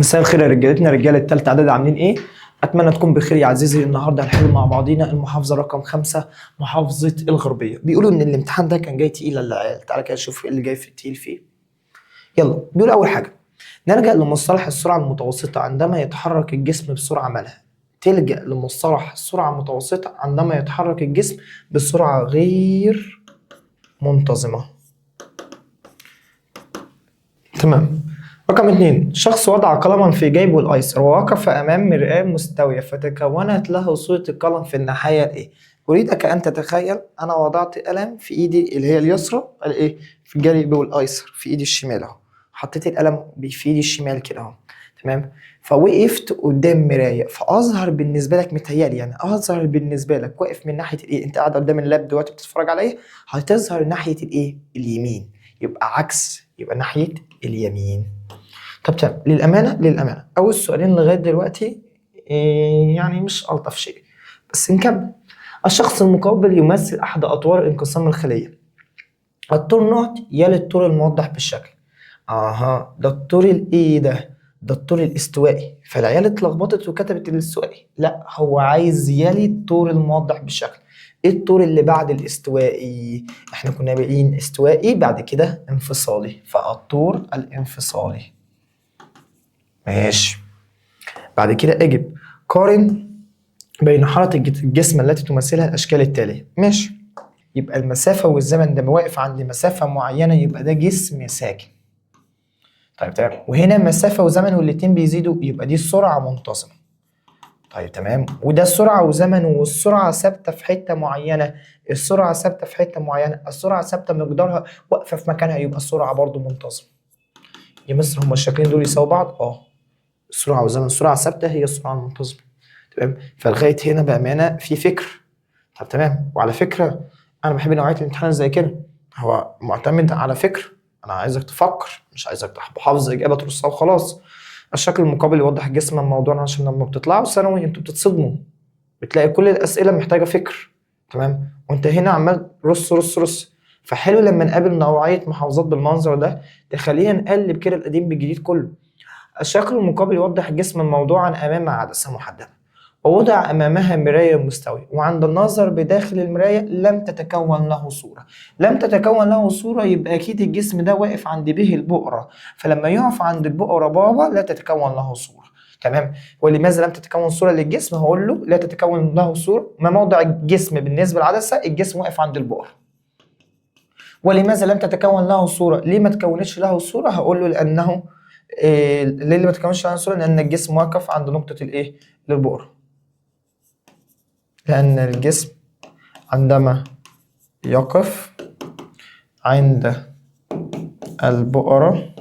مساء الخير يا رجالتنا، رجاله التالتة اعداد، عاملين ايه؟ اتمنى تكون بخير يا عزيزي. النهارده هنحل مع بعضينا المحافظه رقم 5، محافظه الغربيه. بيقولوا ان الامتحان ده كان جاي تقيل للعيال. تعالى كده نشوف ايه اللي جاي في التقيل فيه. يلا، بيقول اول حاجه: نلجأ لمصطلح السرعه المتوسطه عندما يتحرك الجسم بسرعه مالها. تلجأ لمصطلح السرعه المتوسطه عندما يتحرك الجسم بسرعه غير منتظمه. تمام. رقم 2: شخص وضع قلما في جيبه الأيسر ووقف أمام مرآة مستوية فتكونت له صورة القلم في الناحية الإيه؟ أريدك أن تتخيل أنا وضعت قلم في إيدي اللي هي اليسرى الإيه؟ في جيبي الأيسر في إيدي الشمال أهو. حطيت القلم في إيدي الشمال كده أهو. تمام؟ فوقفت قدام مراية، فأظهر بالنسبة لك متهيألي يعني أظهر بالنسبة لك واقف من ناحية الإيه؟ أنت قاعد قدام اللاب دلوقتي بتتفرج عليا، هتظهر ناحية الإيه؟ اليمين. يبقى عكس، يبقى ناحية اليمين. طب تمام. للأمانة أول سؤالين لغاية دلوقتي يعني مش ألطف شيء، بس نكمل. الشخص المقابل يمثل أحد أطوار انقسام الخلية. الطور نوت يلي الطور الموضح بالشكل. ده الطور الإيه ده الطور الاستوائي. فالعيال اتلخبطت وكتبت الاستوائي، لا هو عايز يلي الطور الموضح بالشكل. ايه الطور اللي بعد الاستوائي؟ احنا كنا قايلين استوائي بعد كده انفصالي، فالطور الانفصالي. ماشي. بعد كده اجب قارن بين حركة الجسم التي تمثلها الأشكال التالية. ماشي. يبقى المسافة والزمن ده واقف عند مسافة معينة، يبقى ده جسم ساكن. طيب تمام. وهنا مسافة وزمن والاتنين بيزيدوا، يبقى دي سرعة منتظمة. طيب تمام. وده سرعة وزمن والسرعة ثابتة في حتة معينة. السرعة ثابتة في حتة معينة، السرعة ثابتة مقدارها واقفة في مكانها، يبقى السرعة برضو منتظمة. يا مستر هما الشكلين دول يساووا بعض؟ السرعة والزمن، السرعة ثابتة هي السرعة المنتظمة. تمام. فلغاية هنا بأمانة في فكر. طب تمام. وعلى فكرة أنا بحب نوعية الامتحان زي كده، هو معتمد على فكر. أنا عايزك تفكر، مش عايزك حافظ إجابة ترصها وخلاص. الشكل المقابل يوضح جسم الموضوع، عشان لما بتطلعوا ثانوي أنتوا بتتصدموا، بتلاقي كل الأسئلة محتاجة فكر. تمام. وأنت هنا عمال رص رص رص. فحلو لما نقابل نوعية محافظات بالمنظر ده، تخلينا نقلب كده القديم بالجديد كله. الشكل المقابل يوضح جسم موضوعا أمام عدسة محددة، ووضع أمامها مراية مستوية، وعند النظر بداخل المراية لم تتكون له صورة. لم تتكون له صورة، يبقى أكيد الجسم ده واقف عند به البؤرة، فلما يقف عند البؤرة بابا لا تتكون له صورة. تمام. ولماذا لم تتكون صورة للجسم؟ هقول له لا تتكون له صورة، ما موضع الجسم بالنسبة للعدسة؟ الجسم واقف عند البؤرة. ولماذا لم تتكون له صورة؟ ليه ما تكونتش له صورة؟ هقول له لأنه ليه اللي ما تكونش له صورة؟ لأن الجسم واقف عند نقطة الإيه؟ البؤرة. لأن الجسم عندما يقف عند البؤرة،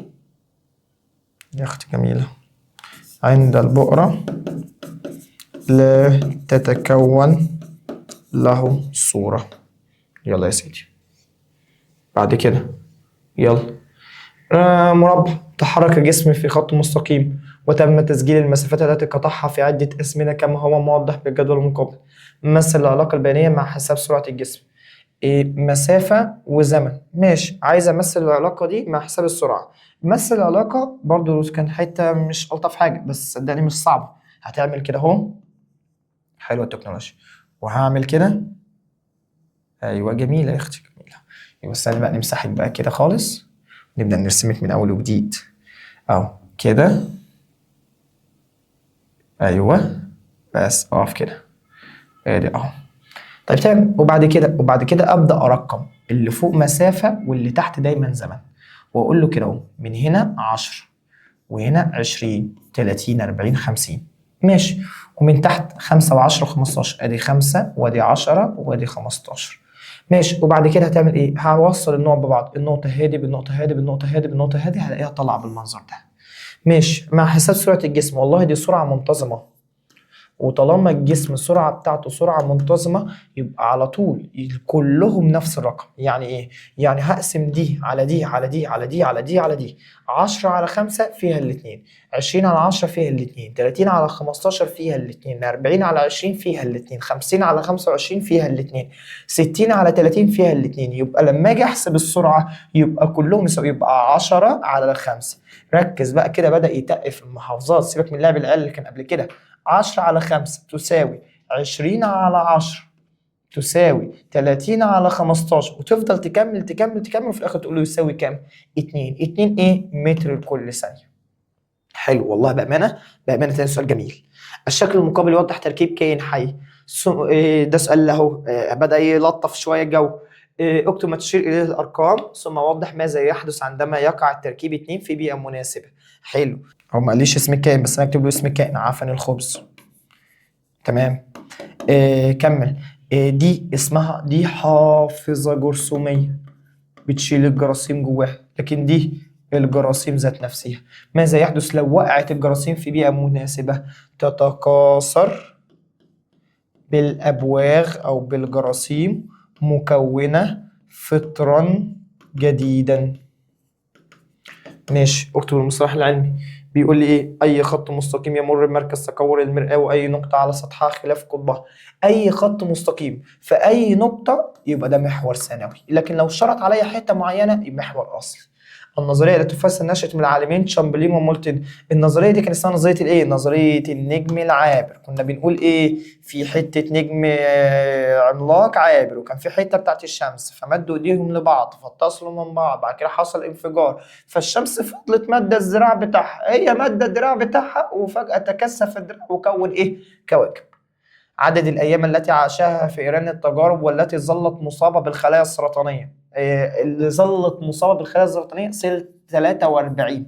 يا أختي جميلة، عند البؤرة لا تتكون له صورة. يلا يا سيدي. بعد كده يلا. مربع: تحرك الجسم في خط مستقيم وتم تسجيل المسافات التي قطعها في عدة أزمنة كما هو موضح بالجدول المقابل. مثل العلاقة البينية مع حساب سرعة الجسم. مسافة وزمن. ماشي. عايز أمثل العلاقة دي مع حساب السرعة. مثل العلاقة برضو كان حتة مش ألطف حاجة، بس صدقني مش صعبة. هتعمل كده اهو. حلوة التكنولوجيا. وهعمل كده. أيوة جميلة يا أختي جميلة. يبقى استنى بقى نمسحك بقى كده خالص، نبدأ نرسمك من أول وجديد أهو كده. أيوة بس أقف كده ادي أهو. طيب تمام. وبعد كده أبدأ أرقم اللي فوق مسافة واللي تحت دايما زمن، وأقول له كده أهو من هنا 10 وهنا 20 30 40 50. ماشي. ومن تحت 5 و10 و15، ادي 5 وادي 10 وادي 15. ماشي. وبعد كده هتعمل ايه؟ هوصل النقط ببعض، النقطة هادي بالنقطة هادي بالنقطة هادي بالنقطة هادي، هلاقيها طالعة بالمنظر ده. ماشي. مع حساب سرعة الجسم، والله دي سرعة منتظمة، وطالما الجسم السرعة بتاعته سرعة منتظمة يبقى على طول كلهم نفس الرقم. يعني ايه؟ يعني هقسم دي على دي على دي على دي على دي على دي. 10 على 5 فيها الاتنين، 20 على 10 فيها الاتنين، 30 على 15 فيها الاتنين، 40 على 20 فيها الاتنين، 50 على 25 فيها الاتنين، 60 على 30 فيها الاتنين. يبقى لما اجي احسب السرعة يبقى كلهم يساوي، يبقى 10 على 5. ركز بقى كده، بدأ يتقف المحافظات، سيبك من لعب العيال اللي كان قبل كده. 10 على 5 تساوي 20 على 10 تساوي 30 على 15، وتفضل تكمل تكمل تكمل، وفي الاخر تقول له يساوي كام؟ 2. 2 ايه؟ متر لكل ثانيه. حلو والله، بامانه تاني سؤال جميل. الشكل المقابل يوضح تركيب كائن حي. ده سؤال له بدا يلطف شويه الجو. اكتب ما تشير اليه الارقام ثم وضح ماذا يحدث عندما يقع التركيب 2 في بيئه مناسبه. حلو. هو ما قاليش اسم الكائن، بس انا اكتب له اسم الكائن، عفن الخبز. تمام. كمل. دي اسمها، دي حافظة جرثومية بتشيل الجراثيم جواها، لكن دي الجراثيم ذات نفسها. ماذا يحدث لو وقعت الجراثيم في بيئة مناسبة؟ تتكاثر بالأبواغ أو بالجراثيم مكونة فطرا جديدا. ماشي. اكتب المصطلح العلمي. بيقول لي ايه؟ اي خط مستقيم يمر بمركز تكور المرآة واي نقطة على سطحها خلاف قطبها. اي خط مستقيم في اي نقطة يبقى ده محور ثانوي، لكن لو شرط عليا حتة معينة يبقى محور اصلي. النظرية التي تفسر نشأة من العالمين شامبلين ومولتن. النظرية دي كان اسمها نظرية الايه؟ نظرية النجم العابر. كنا بنقول ايه؟ في حتة نجم عملاق عابر، وكان في حتة بتاعت الشمس، فمدوا ايديهم لبعض فاتصلوا من بعض، بعد كده حصل انفجار، فالشمس فضلت مادة الذراع بتاعها، هي مادة الدراع بتاعها، وفجأة تكثف الدراع وكون ايه؟ كواكب. عدد الأيام التي عاشها فئران التجارب والتي ظلت مصابة بالخلايا السرطانية. اللي ظلت مصابة بالخلايا السرطانية سنة 43،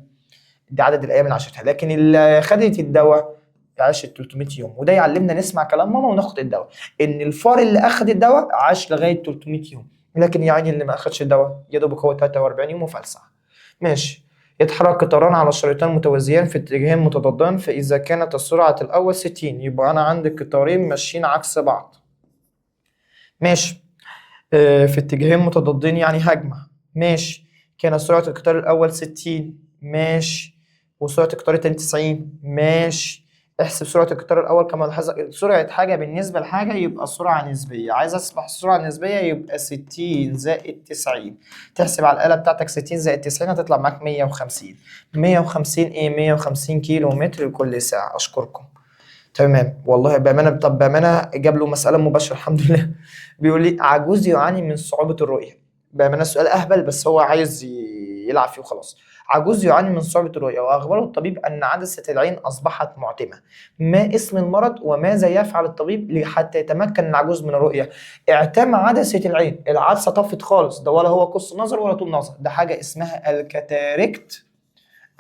دي عدد الأيام اللي عاشتها. لكن اللي خدت الدواء عاشت 300 يوم، وده يعلمنا نسمع كلام ماما وناخد الدواء. إن الفار اللي أخد الدواء عاش لغاية 300 يوم، لكن يعني اللي ما أخدش الدواء يا دوبك هو 43 يوم وفلسع. ماشي. يتحرك قطاران على شريطين متوازيان في اتجاهين متضادان، فإذا كانت السرعة الأول 60 يبقى أنا عندي قطارين ماشيين عكس بعض. ماشي. في اتجاهين متضادين يعني هجمة. ماشي. كان سرعة القطار الأول 60. ماشي. وسرعة القطار التاني 90. ماشي. احسب سرعة القطار الأول كما لاحظ. سرعة حاجة بالنسبة لحاجة يبقى سرعة نسبية. عايز أسبح السرعة النسبية يبقى 60 زائد 90. تحسب على الآلة بتاعتك 60 زائد 90 هتطلع معاك 150. 150 إيه؟ 150 كيلو متر لكل ساعة. أشكركم. تمام والله بامانه. طب بامانه جاب له مساله مباشره الحمد لله. بيقول لي عجوز يعاني من صعوبه الرؤيه. بامانه السؤال اهبل بس هو عايز يلعب فيه وخلاص. عجوز يعاني من صعوبه الرؤيه واخبره الطبيب ان عدسه العين اصبحت معتمه. ما اسم المرض وماذا يفعل الطبيب حتى يتمكن العجوز من الرؤيه؟ اعتمى عدسه العين، العدسه طفت خالص، ده ولا هو قص نظر ولا طول نظر، ده حاجه اسمها الكاتاركت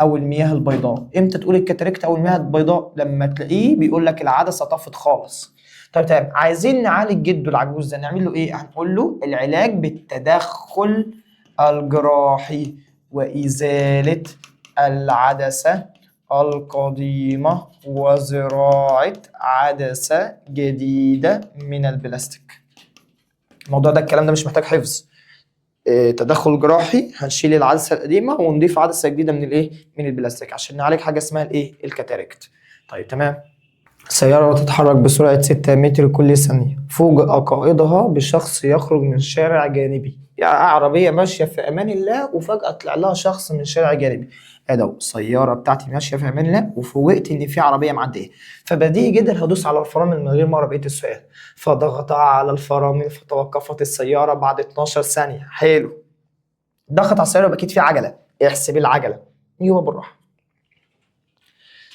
او المياه البيضاء. امتى تقول الكاتاركت او المياه البيضاء؟ لما تلاقيه بيقول لك العدسه طفت خالص. طيب تمام. عايزين نعالج جده العجوز ده، نعمل له ايه؟ هنقول له العلاج بالتدخل الجراحي وازاله العدسه القديمه وزراعه عدسه جديده من البلاستيك. الموضوع ده الكلام ده مش محتاج حفظ. تدخل جراحي، هنشيل العدسه القديمه ونضيف عدسه جديده من الايه؟ من البلاستيك، عشان نعالج حاجه اسمها الايه؟ الكاتاركت. طيب تمام. سيارة تتحرك بسرعة 6 متر كل ثانية، فوجئ قائدها بشخص يخرج من شارع جانبي. يعني عربية ماشية في أمان الله وفجأة طلع لها شخص من شارع جانبي. ادو السيارة بتاعتي ماشية في أمان الله وفوجئت إن في عربية معدية، فبديهي جدا هدوس على الفرامل من غير ما أقرأ بقية السؤال. فضغط على الفرامل فتوقفت السيارة بعد 12 ثانية. حلو. ضغط على السيارة يبقى أكيد في عجلة، احسب العجلة. أيوه بالراحة.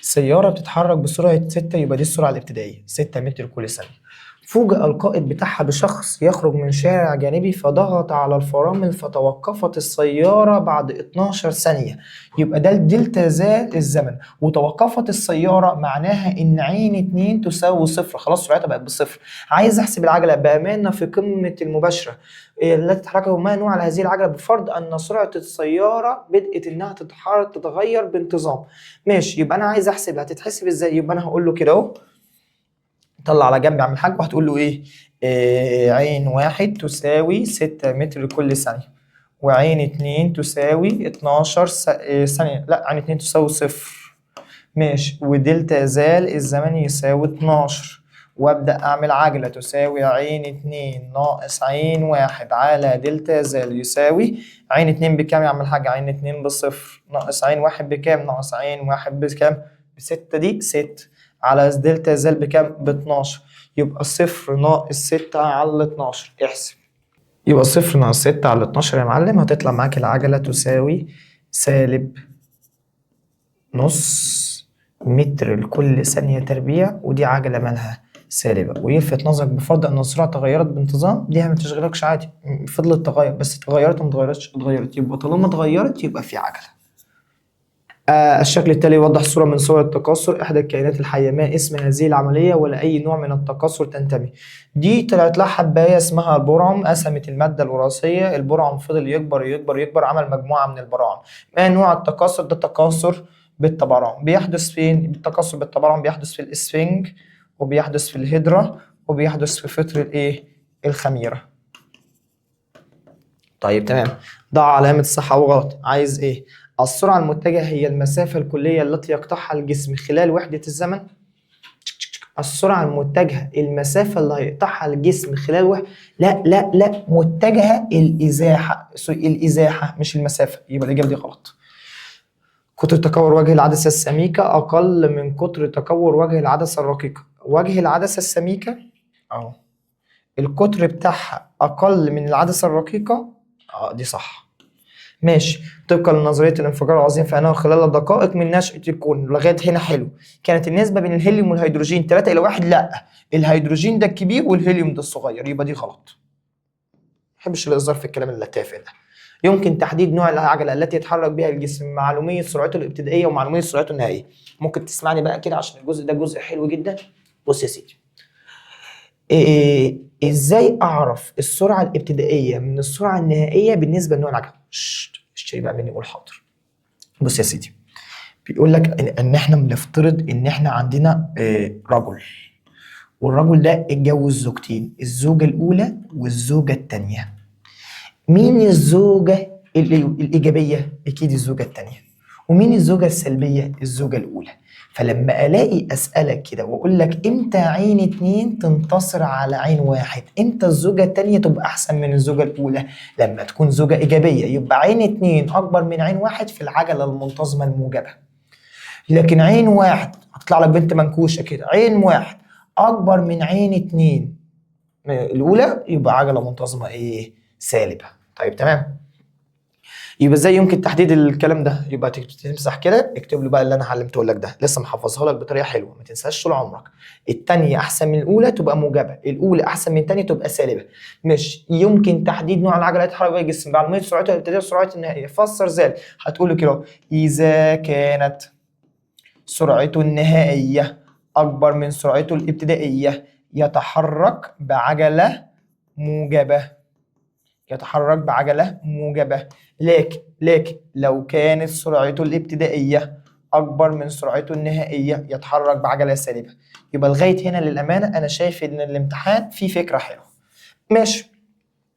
سيارة بتتحرك بسرعة 6 يبقى دي السرعة الابتدائية 6 متر كل ثانية. فوجئ القائد بتاعها بشخص يخرج من شارع جانبي فضغط على الفرامل فتوقفت السيارة بعد 12 ثانية. يبقى ده الدلتا زائد الزمن، وتوقفت السيارة معناها إن عين 2 تساوي صفر، خلاص سرعتها بقت بصفر. عايز أحسب العجلة بأمانة في قمة المباشرة التي تتحرك ما نوع على هذه العجلة بفرض أن سرعة السيارة بدأت إنها تتغير بانتظام. ماشي. يبقى أنا عايز أحسب هتتحسب إزاي؟ يبقى أنا هقول له كده أهو طلع على جنب يا عم الحاج، وهتقول له ايه؟ عين 1 تساوي 6 متر لكل ثانية، وعين 2 تساوي 12 ثانية، لا عين 2 تساوي 0. ماشي، ودلتا زال الزمن يساوي 12، وابدأ اعمل عجلة تساوي عين 2 ناقص عين 1 على دلتا زال يساوي عين 2 بكام يا عم الحاج؟ عين 2 بصفر، ناقص عين 1 بكام؟ ناقص عين 1 بكام؟ ب6، دي 6 على دلتا زال بكام؟ ب12. يبقى 0 ناقص 6 على 12. احسب. يبقى 0 ناقص 6 على 12 يا معلم، هتطلع معاك العجلة تساوي سالب نص متر لكل ثانية تربيع، ودي عجلة مالها سالبة. ويلفت نظرك بفرض أن السرعة تغيرت بانتظام، دي ما تشغلكش عادي، فضلت تغير بس اتغيرت ما اتغيرتش، اتغيرت، يبقى طالما اتغيرت يبقى في عجلة. الشكل التالي يوضح صورة من صور التكاثر. إحدى الكائنات الحية، ما اسم هذه العملية ولا أي نوع من التكاثر تنتمي؟ دي طلعت لها حباية اسمها البرعم، قسمت المادة الوراثية، البرعم فضل يكبر يكبر يكبر، عمل مجموعة من البراعم. ما نوع التكاثر؟ ده التكاثر بالتبرعم. بيحدث فين؟ التكاثر بالتبرعم بيحدث في الإسفنج، وبيحدث في الهيدرا، وبيحدث في فطر الإيه؟ الخميرة. طيب تمام، ضع علامة صح أو غلط. عايز إيه؟ السرعة المتجهة هي المسافة الكلية التي يقطعها الجسم خلال وحدة الزمن. السرعة المتجهة المسافة اللي هيقطعها الجسم خلال لا لا لا، متجهة الإزاحة، الإزاحة مش المسافة، يبقى الإجابة دي غلط. قطر تكور وجه العدسة السميكة أقل من قطر تكور وجه العدسة الرقيقة. وجه العدسة السميكة أهو، القطر بتاعها أقل من العدسة الرقيقة، دي صح. ماشي، طبقا لنظريه الانفجار العظيم فانه خلال دقائق من نشاه الكون. لغايه هنا حلو. كانت النسبه بين الهيليوم والهيدروجين 3 إلى 1؟ لا، الهيدروجين ده الكبير والهيليوم ده الصغير، يبقى دي غلط. ما بحبش الهزار في الكلام التافه ده. يمكن تحديد نوع العجله التي يتحرك بها الجسم، معلوميه سرعته الابتدائيه ومعلوميه سرعته النهائيه. ممكن تسمعني بقى كده عشان الجزء ده جزء حلو جدا. بص يا سيدي، ازاي اعرف السرعه الابتدائيه من السرعه النهائيه بالنسبه لنوع العجله؟ اشتري بقى مني قول حاضر. بص يا سيدي، بيقول لك ان احنا بنفترض ان احنا عندنا رجل، والرجل ده اتجوز زوجتين، الزوجه الاولى والزوجه الثانيه. مين الزوجه الايجابيه؟ اكيد الزوجه الثانيه. ومين الزوجه السلبيه؟ الزوجه الاولى. فلما الاقي اسالك كده واقول لك امتى عين 2 تنتصر على عين 1، امتى الزوجه الثانيه تبقى احسن من الزوجه الاولى؟ لما تكون زوجه ايجابيه، يبقى عين 2 اكبر من عين 1 في العجله المنتظمه الموجبه. لكن عين 1 هتطلع لك بنت منكوشه كده، عين 1 اكبر من عين 2 الاولى، يبقى عجله منتظمه ايه؟ سالبه. طيب تمام، يبقى ازاي يمكن تحديد الكلام ده؟ يبقى تمسح كده، اكتب له بقى اللي انا علمته لك ده، لسه محفظها لك بطريقه حلوه ما تنساش طول عمرك. الثانيه احسن من الاولى تبقى موجبه، الاولى احسن من الثانيه تبقى سالبه. مش يمكن تحديد نوع العجله اللي هيتحرك بيها الجسم، معلوميه سرعتها الابتدائيه وسرعتها النهائيه. فسر ذلك، هتقول له كده: اذا كانت سرعته النهائيه اكبر من سرعته الابتدائيه يتحرك بعجله موجبه، يتحرك بعجلة موجبة. لكن لو كانت سرعته الابتدائية أكبر من سرعته النهائية يتحرك بعجلة سالبة. يبقى لغاية هنا للأمانة أنا شايف إن الامتحان فيه فكرة حلوة. ماشي،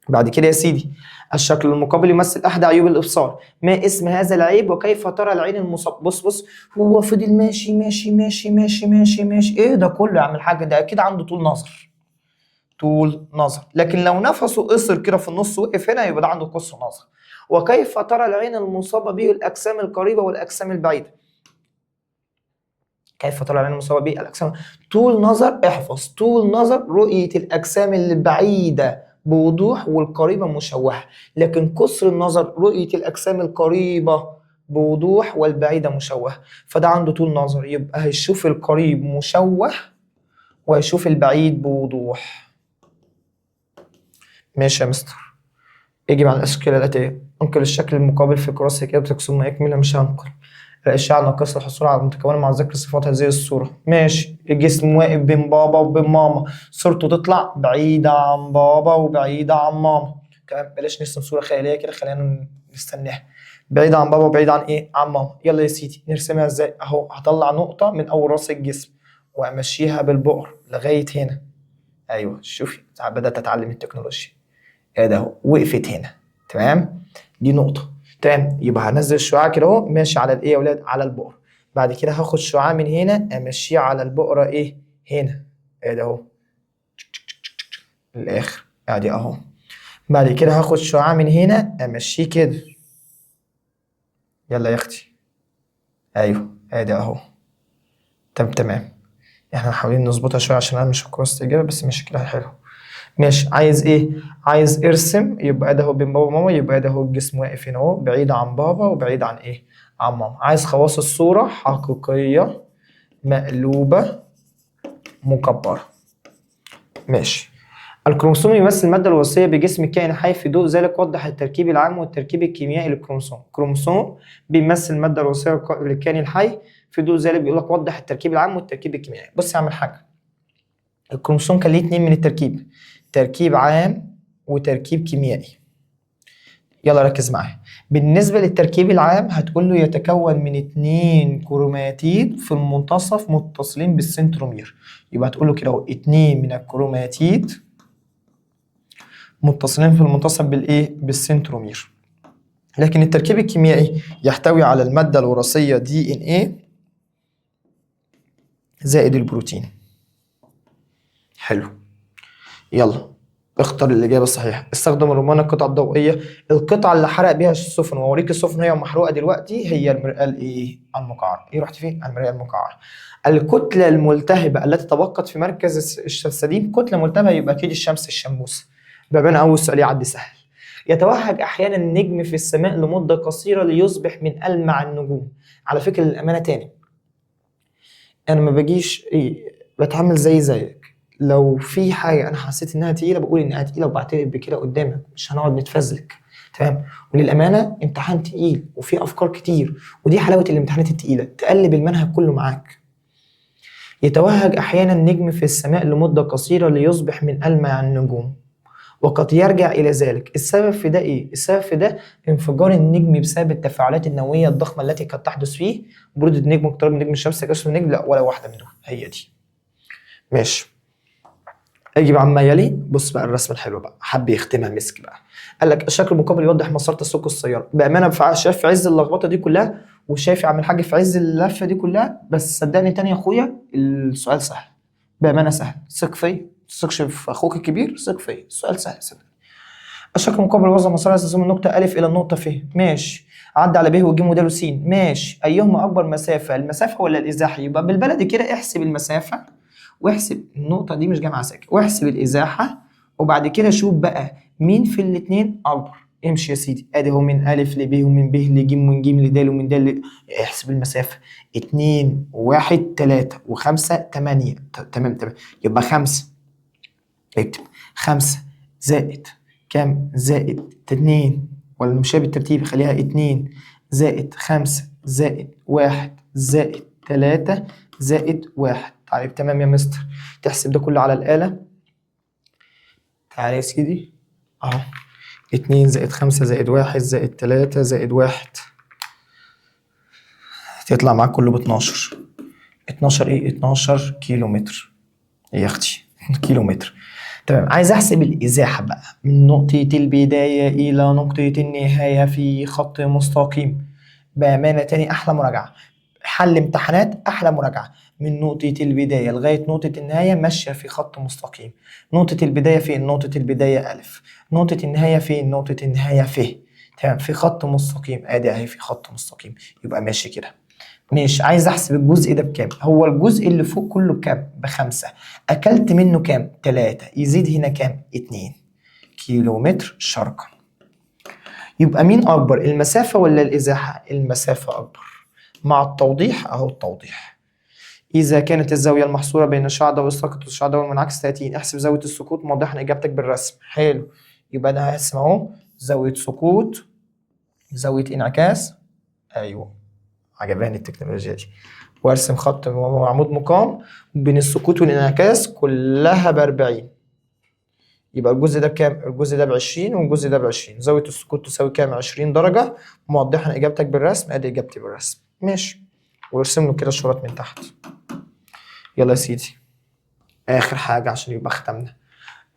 بعد كده يا سيدي، الشكل المقابل يمثل أحد عيوب الإبصار. ما اسم هذا العيب وكيف ترى العين المصاب؟ بص، هو فضل ماشي ماشي ماشي ماشي ماشي ماشي، إيه ده كله يا عم الحاج؟ ده أكيد عنده طول نظر، طول نظر. لكن لو نفسه قصر كده في النص وقف هنا، يبقى ده عنده قصر نظر. وكيف ترى العين المصابة به الأجسام القريبة والأجسام البعيدة؟ كيف ترى العين المصابة به الأجسام؟ طول نظر، احفظ طول نظر رؤية الأجسام البعيدة بوضوح والقريبة مشوهة، لكن قصر النظر رؤية الأجسام القريبة بوضوح والبعيدة مشوهة. فده عنده طول نظر، يبقى هيشوف القريب مشوه وهيشوف البعيد بوضوح. ماشي يا مستر، يجب على الأشكال الآتية: انقل الشكل المقابل في كراسة كتابتك ثم اكمل. مش هنقل. الأشعة ناقصة الحصول على المتكونة مع ذكر صفات هذه الصورة. ماشي، الجسم واقف بين بابا وبين ماما، صورته تطلع بعيدة عن بابا وبعيدة عن ماما. تمام، بلاش نرسم صورة خيالية كده، خلينا نستناها. بعيدة عن بابا وبعيدة عن إيه؟ عن ماما. يلا يا سيدي نرسمها إزاي؟ أهو هطلع نقطة من أول راس الجسم، وامشيها بالبؤر لغايه هنا. ايوه شوفي بدات اتعلم التكنولوجيا. ادي اهو وقفت هنا. تمام، دي نقطه. تمام، يبقى هنزل الشعاع كده اهو ماشي على الايه يا اولاد؟ على البؤر. بعد كده هاخد شعاع من هنا امشيه على البؤره ايه؟ هنا. ادي اهو للاخر. ادي اهو. بعد كده هاخد شعاع من هنا امشيه كده. يلا يا اختي. ايوه ادي اهو. طب تمام، احنا حاولين نظبطها شويه عشان انا مش كويس اجابه، بس ماشي كده حلو. ماشي، عايز ايه؟ عايز ارسم. يبقى ده هو بين بابا وماما، يبقى ده هو الجسم واقف هنا اهو بعيد عن بابا وبعيد عن ايه؟ عن ماما. عايز خواص الصوره: حقيقيه، مقلوبه، مكبره. ماشي. الكروموسوم يمثل المادة الوراثية بجسم الكائن الحي، في ضوء ذلك وضح التركيب العام والتركيب الكيميائي للكروموسوم. الكروموسوم بيمثل المادة الوراثية للكائن الحي، في ضوء ذلك بيقول لك وضح التركيب العام والتركيب الكيميائي. بص يا عم الحاج، الكروموسوم كان ليه اتنين من التركيب: تركيب عام وتركيب كيميائي. يلا ركز معايا. بالنسبة للتركيب العام هتقول له يتكون من 2 كروماتيد في المنتصف متصلين بالسنترومير. يبقى هتقول له كده اهو 2 من الكروماتيد متصلين في المنتصف بالايه؟ بالسنترومير. لكن التركيب الكيميائي يحتوي على المادة الوراثية DNA زائد البروتين. حلو. يلا اختار الإجابة الصحيحة. استخدم الرمان القطعة الضوئية. القطعة اللي حرق بيها السفن وأوريك السفن هي محروقة دلوقتي هي المرآة الإيه؟ المقعرة. إيه رحت فين؟ المرآة المقعرة. الكتلة الملتهبة التي تبقت في مركز السديم كتلة ملتهبة، يبقى أكيد الشمس الشموسة. بابانا أول سؤال يعدي سهل. يتوهج أحيانا النجم في السماء لمدة قصيرة ليصبح من ألمع النجوم. على فكرة للأمانة تاني، أنا ما باجيش بتعامل زيك. لو في حاجه انا حسيت انها تقيله بقول انها تقيله وبعترف بكده قدامك، مش هنقعد نتفزلك. تمام. وللامانه امتحان تقيل وفيه افكار كتير، ودي حلاوه الامتحانات التقيله، تقلب المنهج كله معاك. يتوهج احيانا النجم في السماء لمده قصيره ليصبح من ألمع النجوم، وقد يرجع الى ذلك. السبب في ده ايه؟ السبب في ده انفجار النجم بسبب التفاعلات النوويه الضخمه التي قد تحدث فيه، برودة النجم، اقتراب نجم الشمس، كشف النجم. لا ولا واحده منهم هي دي. ماشي. اجي بقى عما يلي. بص بقى الرسمه الحلوه بقى، حب يختمها مسك بقى. قال لك الشكل المقابل يوضح مسار تسوق السياره. بامانه شايف في عز اللخبطه دي كلها، وشايف يا عم الحاج في عز اللفه دي كلها، بس صدقني تاني يا اخويا السؤال سهل. بامانه سهل، ثق فيا. ما تثقش في اخوك الكبير، ثق فيا، السؤال سهل صدقني. الشكل المقابل يوضح مسار اساس من النقطه الف الى النقطه ف. ماشي. عدى على ب وج ودال وس. ماشي. ايهما اكبر مسافه، المسافه ولا الازاحه؟ يبقى بالبلدي كده احسب المسافه واحسب النقطة دي مش جامعة ساكن، واحسب الإزاحة، وبعد كده شوف بقى مين في الاتنين أكبر. امشي يا سيدي، ادي هو من ألف لب ومن ب لج ومن ج لد ومن د احسب المسافة. 2 1 3 و5 8. تمام. يبقى 5. اكتب 5 زائد كام؟ زائد 2، ولا نمشيها بالترتيب؟ خليها 2 زائد 5 زائد 1 زائد 3 زائد 1. طيب تمام يا مستر. تحسب ده كله على الآلة. تعالى يا سيدي اهو. 2 زائد 5 زائد 1 زائد 3 زائد 1 تطلع معاك كله ب 12. 12 ايه؟ 12 كيلو متر يا اختي. كيلو متر. تمام. عايز احسب الازاحه بقى من نقطه البدايه الى نقطه النهايه في خط مستقيم. بامانه تاني احلى مراجعه، حل امتحانات احلى مراجعه. من نقطه البدايه لغايه نقطه النهايه ماشيه في خط مستقيم. نقطه البدايه فين؟ نقطه البدايه الف. نقطه النهايه فين؟ نقطه النهايه ف. تمام. في خط مستقيم، ادي اهي في خط مستقيم، يبقى ماشي كده. ماشي. عايز احسب الجزء ده بكام؟ هو الجزء اللي فوق كله بكام؟ ب5. اكلت منه كام؟ 3. يزيد هنا كام؟ 2 كيلو متر شرقا. يبقى مين اكبر، المسافة ولا الازاحة؟ المسافة اكبر. مع التوضيح اهو التوضيح. اذا كانت الزاوية المحصورة بين الشعاع والساقط والشعاع والمنعكس 30، احسب زاوية السقوط موضحا اجابتك بالرسم. حلو. يبقى انا هقسم اهو زاوية سقوط، زاوية انعكاس. ايوه عجباني التكنولوجيا دي. وارسم خط وعمود مقام بين السقوط والانعكاس كلها ب40. يبقى الجزء ده بكام؟ الجزء ده ب20 والجزء ده ب20. زاوية السقوط تساوي كام؟ 20 درجة. موضحا اجابتك بالرسم. ادي اجابتي بالرسم. ماشي. وارسم له كده الشرط من تحت. يلا يا سيدي، اخر حاجه عشان يبقى ختمنا.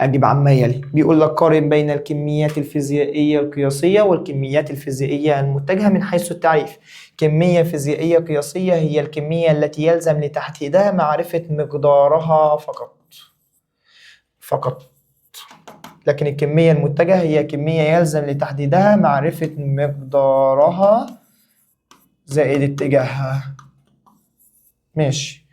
اجيب عما يلي. بيقول لك قارن بين الكميات الفيزيائيه القياسيه والكميات الفيزيائيه المتجهه من حيث التعريف. كميه فيزيائيه قياسيه هي الكميه التي يلزم لتحديدها معرفه مقدارها فقط. لكن الكميه المتجهه هي كميه يلزم لتحديدها معرفه مقدارها زائد اتجاهها. ماشي.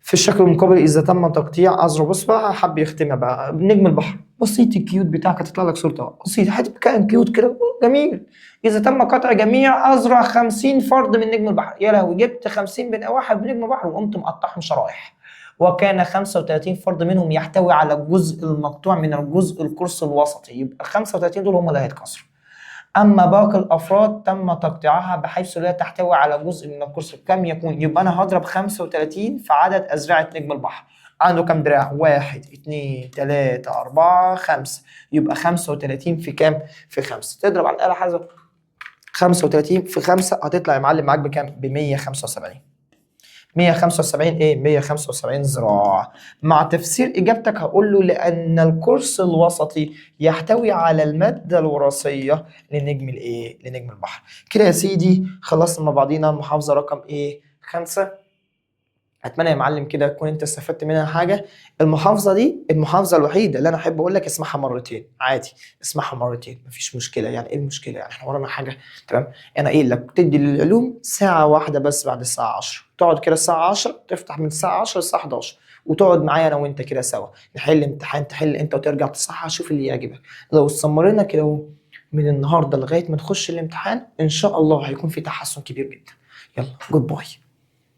في الشكل المقابل اذا تم تقطيع اذرع، بص بقى حب يختمها بقى بنجم البحر. بسيط الكيوت بتاعك هتطلع لك صورته بسيط، هتبقى كائن كيوت كده جميل. اذا تم قطع جميع اذرع 50 فرد من نجم البحر. يا لهوي، جبت 50 بني واحد بنجم البحر وقمت مقطعهم شرايح. وكان 35 فرد منهم يحتوي على الجزء المقطوع من الجزء القرص الوسطي، يبقى 35 دول هم اللي هيتكسروا. أما باقي الأفراد تم تقطيعها بحيث لا تحتوي على جزء من القرص. كم يكون؟ يبقى أنا هضرب 35 في عدد أذرعة نجم البحر. عنده كم دراع؟ 1 2 3 4 5. يبقى 35 في كام؟ في 5. تضرب على الآلة حسب 35 في 5 هتطلع يا معلم معاك بكام؟ ب 175. 175 ايه؟ 175 ذراع. مع تفسير اجابتك هقول له لان القرص الوسطي يحتوي على الماده الوراثيه لنجم الايه؟ لنجم البحر. كده يا سيدي خلصنا مع بعضينا المحافظه رقم ايه؟ 5. اتمنى يا معلم كده تكون انت استفدت منها حاجه. المحافظه دي المحافظه الوحيده اللي انا احب اقول لك اسمعها مرتين عادي. اسمعها مرتين مفيش مشكله. يعني ايه المشكله؟ يعني احنا ورانا حاجه؟ تمام. انا قايل لك تدي للعلوم ساعه واحده بس بعد الساعه 10. تقعد كده الساعه 10 تفتح من الساعه 10 للساعه 11 وتقعد معايا انا وانت كده سوا نحل امتحان. تحل انت وترجع تصحح شوف اللي يعجبك. لو استمرينا كده اهو من النهارده لغايه ما نخش الامتحان ان شاء الله هيكون في تحسن كبير جدا. يلا جود باي.